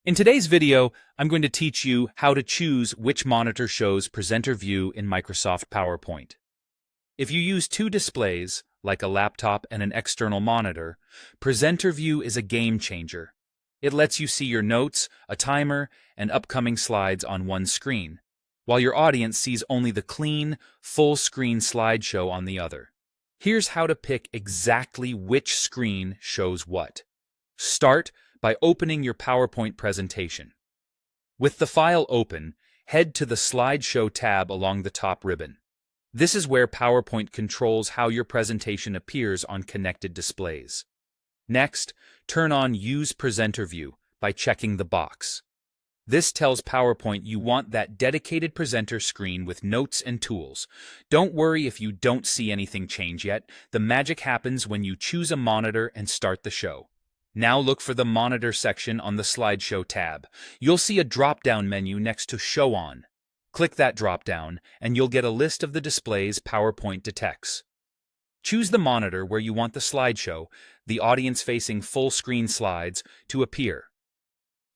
In today's video, I'm going to teach you how to choose which monitor shows presenter view in Microsoft PowerPoint. If you use two displays, like a laptop and an external monitor, presenter view is a game changer. It lets you see your notes, a timer, and upcoming slides on one screen, while your audience sees only the clean, full-screen slideshow on the other. Here's how to pick exactly which screen shows what. Start by opening your PowerPoint presentation. With the file open, head to the Slideshow tab along the top ribbon. This is where PowerPoint controls how your presentation appears on connected displays. Next, turn on Use Presenter View by checking the box. This tells PowerPoint you want that dedicated presenter screen with notes and tools. Don't worry if you don't see anything change yet. The magic happens when you choose a monitor and start the show. Now look for the Monitor section on the Slideshow tab. You'll see a drop-down menu next to Show On. Click that drop-down, and you'll get a list of the displays PowerPoint detects. Choose the monitor where you want the slideshow, the audience-facing full-screen slides, to appear.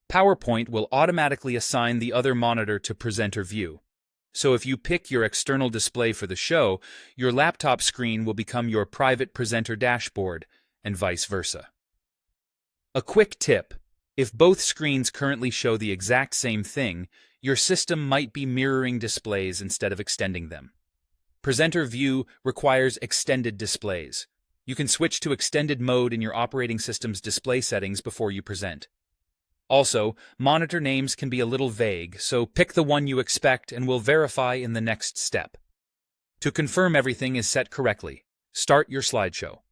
PowerPoint will automatically assign the other monitor to presenter view. So if you pick your external display for the show, your laptop screen will become your private presenter dashboard, and vice versa. A quick tip: if both screens currently show the exact same thing, your system might be mirroring displays instead of extending them. Presenter view requires extended displays. You can switch to extended mode in your operating system's display settings before you present. Also, monitor names can be a little vague, so pick the one you expect and we'll verify in the next step. To confirm everything is set correctly, start your slideshow.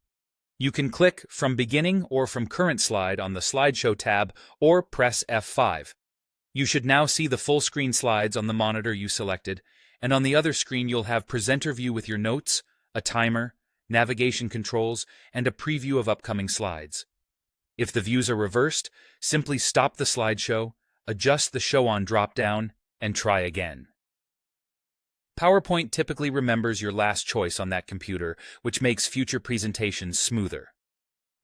You can click from Beginning or from Current Slide on the Slideshow tab or press F5. You should now see the full-screen slides on the monitor you selected, and on the other screen you'll have presenter view with your notes, a timer, navigation controls, and a preview of upcoming slides. If the views are reversed, simply stop the slideshow, adjust the Show On drop-down, and try again. PowerPoint typically remembers your last choice on that computer, which makes future presentations smoother.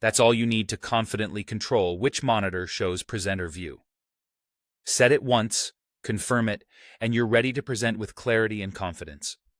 That's all you need to confidently control which monitor shows presenter view. Set it once, confirm it, and you're ready to present with clarity and confidence.